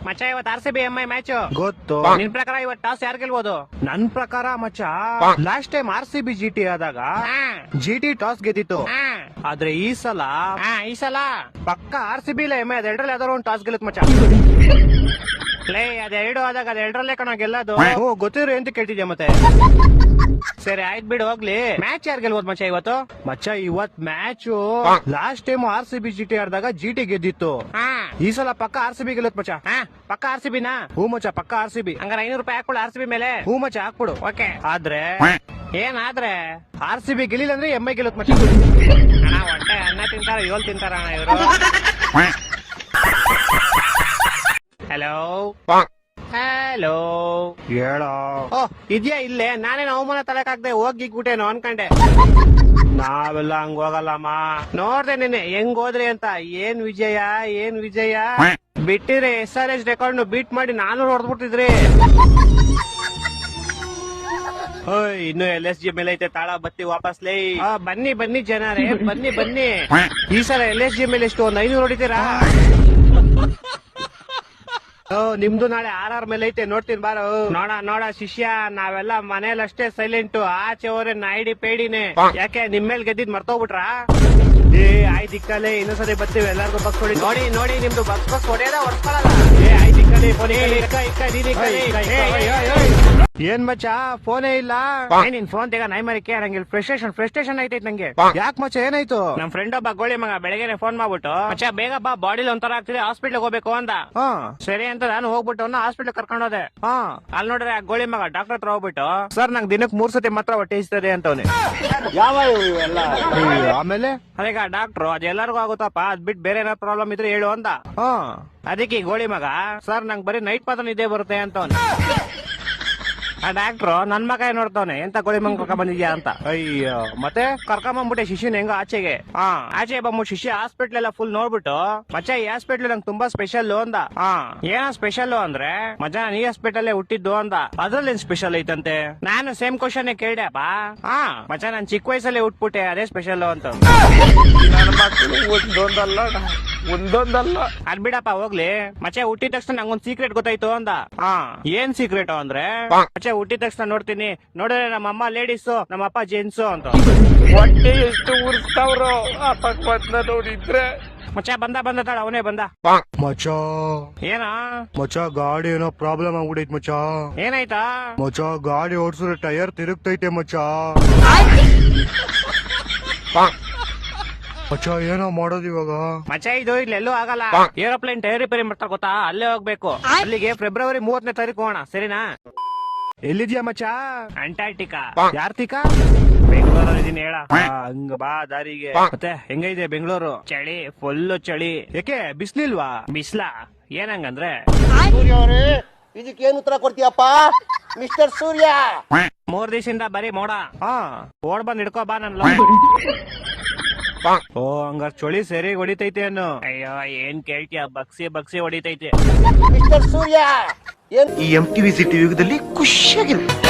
ಮಚ್ಚ ಇವತ್ತು RCB MI match ಗೊತ್ತು. ನಿನ್ ಪ್ರಕಾರ ಇವತ್ತು ಟಾಸ್ ಯಾರು ಗೆಲ್ಬೋದು? ನನ್ ಪ್ರಕಾರ ಮಚ್ಚ ಲಾಸ್ಟ್ ಟೈಮ್ RCB GT ಆದಾಗ GT ಟಾಸ್ ಗೆದ್ದಿತ್ತು. ಆದ್ರೆ ಈ ಸಲ ಪಕ್ಕ RCB ಇಲ್ಲ MI ಅದೆರಡರಲ್ಲಿ ಯಾವ್ದಾದ್ರು ಒಂದು ಟಾಸ್ ಗೆಲ್ಲುತ್ತೆ ಮಚ್ಚ. ಲೇ ಅದೆರಡು ಆದಾಗ ಅದೆರಡರಲ್ಲೇ ಕಣ ಗೆಲ್ಲೋದು. ಗೊತ್ತಿರೋ ಅಂತ ಕೇಳ್ತಿದ್ಯಾ ಮತ್ತೆ? ಸರಿ ಆಯ್ತು ಬಿಡು ಹೋಗ್ಲಿ. ಮ್ಯಾಚ್ ಯಾರು ಗೆಲ್ಬೋದು ಮಚ್ಚ ಇವತ್ತು? ಮಚ್ಚ ಇವತ್ match last time RCB GT ಆಡಿದಾಗ GT ಗೆದ್ದಿತ್ತು. ಈ ಸಲ ಪಕ್ಕ RCB ಗೆಲ್ಲುತ್ತೆ ಮಚ್ಚ. ಪಕ್ಕ RCB ನಾ? ಹೂ ಮಚ್ಚ ಪಕ್ಕ RCB. ಹಂಗಾರೆ 500 ರೂಪಾಯಿ ಹಾಕೊಳ್ಳಿ RCB ಮೇಲೆ. ಹೂ ಮಚ್ಚ ಹಾಕ್ಬಿಡು. ಓಕೆ. ಆದ್ರೆ ಏನಾದ್ರೆ RCB ಗೆಲ್ಲಿಲ್ಲ ಅಂದ್ರೆ MI ಗೆಲ್ಲುತ್ತೆ ಮಚ್ಚ. ಅಣ್ಣ ಹೊಟ್ಟೆ ಅನ್ನ ತಿಂತಾರ ಏಳು ತಿಂತಾರ ಅಣ್ಣ ಇವರು. ಹಲೋ ಹಲೋ ಹೇಳೋ. ಓ ಇದ್ಯಾ ಇಲ್ಲೇ? ನಾನೇನು ಅವಮಾನ ತಲೆಕಾಗ್ದೆ ಹೋಗಿಗ್ಬಿಟ್ಟೇನೋ ಅನ್ಕಂಡೆ. ನಾವೆಲ್ಲ ಹಂಗ ಹೋಗಲ್ಲಮ್ಮ. ನೋಡ್ದೆ ನಿನ್ನೆ ಹೆಂಗ್ ಹೋದ್ರಿ ಅಂತ. ಏನ್ ವಿಜಯ ಬಿಟ್ಟಿದ್ರೆ SRH ರೆಕಾರ್ಡ್ ಬೀಟ್ ಮಾಡಿ 400 ಹೊಡೆದ್ಬಿಟ್ಟಿದ್ರಿ. ಇನ್ನು LSG ಮೇಲೆ ಐತೆ ತಾಳ ಬತ್ತಿ ವಾಪಸ್ ಲೈ. ಬನ್ನಿ ಜನರೇ ಬನ್ನಿ. ಈ ಸಲ LSG ಮೇಲೆ ಎಷ್ಟು? 1 500 ಹೊಡಿತೀರಾ? ನಿಮ್ದು ನಾಳೆ RR ಮೇಲೆ ಐತೆ ನೋಡ್ತೀನಿ ಬಾರೋ. ನೋಡ ಶಿಷ್ಯ, ನಾವೆಲ್ಲ ಮನೇಲಿ ಅಷ್ಟೇ ಸೈಲೆಂಟ್. ಆಚೆ ಹೋದ್ರೆ ನಾಯ್ಡಿ ಪೇಡಿನೇ. ಯಾಕೆ ನಿಮ್ ಮೇಲೆ ಗೆದ್ದಿದ್ ಮರ್ತೋಗ್ಬಿಟ್ರಾ? ಆಯ್ತು ಇಕ್ಕಲೆ ಇನ್ನೊಂದ್ಸರಿ ಬರ್ತೀವಿ ಎಲ್ಲಾರ್ಗು ಬಸ್ ಹೊಡಿ. ನೋಡಿ ನಿಮ್ದು ಬಸ್ ಹೊಡೆಯೋದ ಹೊಡ್ಕೊಳ್ಳಲ್ಲ. ಆಯ್ತು ಇಕ್ಕಲೆ ಏನ್ ಮಚ್ಚ ಫೋನೇ ಇಲ್ಲ? ನಿನ್ ಫೋನ್ ತೆಗ ನೈ ಮರಿ ಕೇಳಂಗಿಲ್ಲ. ಫ್ರಸ್ಟ್ರೇಷನ್ ಐತೈತ್ ನಂಗೆ. ಯಾಕೆ ಮಚ್ಚ ಏನಾಯ್ತು? ನಮ್ ಫ್ರೆಂಡ್ ಒಬ್ಬ ಗೋಳಿ ಮಗ ಬೆಳಗ್ಗೆ ಫೋನ್ ಮಾಡ್ಬಿಟ್ಟು, ಮಚ್ಚ ಬೇಗ ಬಾ ಬಾಡಿಲಿ ಒಂಥರ ಆಗ್ತಿದೆ ಹಾಸ್ಪಿಟ್ಲ್ ಹೋಗ್ಬೇಕು ಅಂದ. ಸರಿ ಅಂತ ನಾನು ಹೋಗ್ಬಿಟ್ಟು ಹಾಸ್ಪಿಟ್ಲ್ ಕರ್ಕೊಂಡು ಹೋದೆ. ಅಲ್ಲಿ ನೋಡ್ರೆ ಆ ಗೋಳಿ ಮಗ ಡಾಕ್ಟರ್ ಹತ್ರ ಹೋಗ್ಬಿಟ್ಟು, ಸರ್ ನಂಗೆ ದಿನಕ್ಕೆ 3 ಸತಿ ಮಾತ್ರ ಹೊಟ್ಟೆ ಇಸ್ತದೆ ಅಂತವನೆ. ಯಾವ ಇವೆಲ್ಲ? ಆಮೇಲೆ ಅದೀಗ ಡಾಕ್ಟ್ರು ಅದೆಲ್ಲರಿಗೂ ಆಗುತ್ತಪ್ಪ, ಅದ್ ಬಿಟ್ಟು ಬೇರೆ ಏನಾದ್ರು ಪ್ರಾಬ್ಲಮ್ ಇದ್ರೆ ಹೇಳು ಅಂದ. ಅದಕ್ಕೆ ಈ ಗೋಳಿ ಮಗ, ಸರ್ ನಂಗೆ ಬರೀ ನೈಟ್ ಮಾತ್ರ ನಿದ್ದೆ ಬರುತ್ತೆ ಅಂತವನೆ. ಆ ಡಾಕ್ಟ್ರು ನನ್ ಮಗ ನೋಡ್ತಾವನೆ, ಎಂತ ಗೋಳಿ ಮಂಗ್ ಕರ್ಕೊಂಡ್ ಬಂದಿದ್ಯಾ ಅಂತ. ಅಯ್ಯೋ ಮತ್ತೆ ಕರ್ಕೊಂಬಂದ್ಬಿಟ್ಟೆ ಶಿಶುನ್ ಹೆಂಗ ಆಚೆಗೆ. ಆಚೆ ಬಂದ್ಬಿಟ್ಟು ಶಿಶು ಹಾಸ್ಪಿಟ್ಲ್ ಎಲ್ಲ ಫುಲ್ ನೋಡ್ಬಿಟ್ಟು, ಮಚ್ಚ ಈ ಹಾಸ್ಪಿಟ್ಲ್ ನಂಗೆ ತುಂಬಾ ಸ್ಪೆಷಲ್ ಅಂದ. ಏನೋ ಸ್ಪೆಷಲ್ ಅಂದ್ರೆ, ಮಜಾ ನೀ ಹಾಸ್ಪಿಟಲ್ ಹುಟ್ಟಿದ್ದು ಅಂದ. ಅದ್ರಲ್ಲಿ ಸ್ಪೆಷಲ್ ಐತಂತೆ. ನಾನು ಸೇಮ್ ಕ್ವಶನ್ ಕೇಳ್ದೆಪ್ಪ. ಮಚ್ಚ ನಾನ್ ಚಿಕ್ಕ ವಯಸ್ಸಲ್ಲೇ ಹುಟ್ಬಿಟ್ಟೆ, ಅದೇ ಸ್ಪೆಷಲ್ ಅಂತ. ಒಂದೊಂದಲ್ಲ ಅದ್ ಬಿಡಪ್ಪ ಹೋಗ್ಲಿ. ಮಚ್ಚ ಹುಟ್ಟಿದ ತಕ್ಷಣ ನಂಗೊಂದ್ ಸೀಕ್ರೆಟ್ ಗೊತ್ತಾಯ್ತು ಅಂದ. ಏನ್ ಸೀಕ್ರೆಟ್ ಅಂದ್ರೆ, ಮಚ್ಚ ಹುಟ್ಟಿದ ತಕ್ಷಣ ನೋಡ್ತೀನಿ, ನೋಡಿದ್ರೆ ನಮ್ಮ ಅಮ್ಮ ಲೇಡೀಸು, ನಮ್ಮ ಅಪ್ಪ ಜೆಂಟ್ಸು ಅಂತ. ಹೊಟ್ಟೆ ಎಷ್ಟು ಉರ್ಸ್ತಾವ್ರು ನೋಡಿದ್ರೆ. ಮಚ್ಚ ಬಂದ ತಾಳ, ಅವನೇ ಬಂದ. ಮಚ್ಚ ಏನ ಮಚ್ಚ ಗಾಡಿ ಏನೋ ಪ್ರಾಬ್ಲಮ್ ಆಗ್ಬಿಡೈತ್ ಮಚ್ಚ. ಏನಾಯ್ತಾ? ಮಚ್ಚ ಗಾಡಿ ಓಡಿಸಿದ್ರೆ ಟೈರ್ ತಿರುಗ್ತೈತೆ ಮಚ್ಚ. ಮಚ್ಚ ಏನೋ ಮಾಡೋದು ಇವಾಗ? ಮಚ್ಚ ಇದು ಇಲ್ಲೆಲ್ಲೂ ಆಗಲ್ಲ. ಏರೋಪ್ಲೇನ್ ಟೈರ್ ರಿಪೇರಿ ಮಾಡ್ತಾರೆ ಗೊತ್ತಾ, ಅಲ್ಲೇ ಹೋಗ್ಬೇಕು. ಅಲ್ಲಿಗೆ ಫೆಬ್ರವರಿ 30ನೇ ತಾರೀಕು ಹೋಗೋಣ, ಸರಿನಾ? ಎಲ್ಲಿದ್ಯಾ ಮಚ್ಚ? ಅಂಟಾರ್ಟಿಕಾ. ಯಾರ್ತಿಕಾ? ಬೆಂಗಳೂರಲ್ಲಿ ಇದೀನಿ ಹೇಳ. ಹಂಗ ಬಾ ದಾರಿಗೆ. ಮತ್ತೆ ಹೆಂಗೈತೆ ಬೆಂಗಳೂರು? ಚಳಿ, ಫುಲ್ ಚಳಿ. ಯಾಕೆ ಬಿಸ್ಲಿಲ್ವಾ? ಬಿಸ್ಲಾ? ಏನಂಗಂದ್ರೆ, ಸೂರ್ಯ ಅವರೇ ಇದಕ್ಕೇನು ಉತ್ತರ ಕೊಡ್ತೀಯಪ್ಪ ಮಿಸ್ಟರ್ ಸೂರ್ಯ? 3 ದಿವಸದಿಂದ ಬರೀ ಮೋಡ. ಓಡ್ ಬಂದ್ ಹಿಡ್ಕೋ ಬಾ ನನ್. ಓ ಹಂಗಾರ ಚಳಿ ಸರಿ ಹೊಡಿತೈತೆ ಅನ್ನು. ಅಯ್ಯೋ ಏನ್ ಕೇಳ್ತೀಯ, ಬಗ್ಸಿ ಹೊಡಿತೈತೆ. ಮಿಸ್ಟರ್ ಸೂರ್ಯ ಈ MTV ಸಿಟಿ ಯುಗದಲ್ಲಿ ಖುಷಿಯಾಗಿರುತ್ತೆ.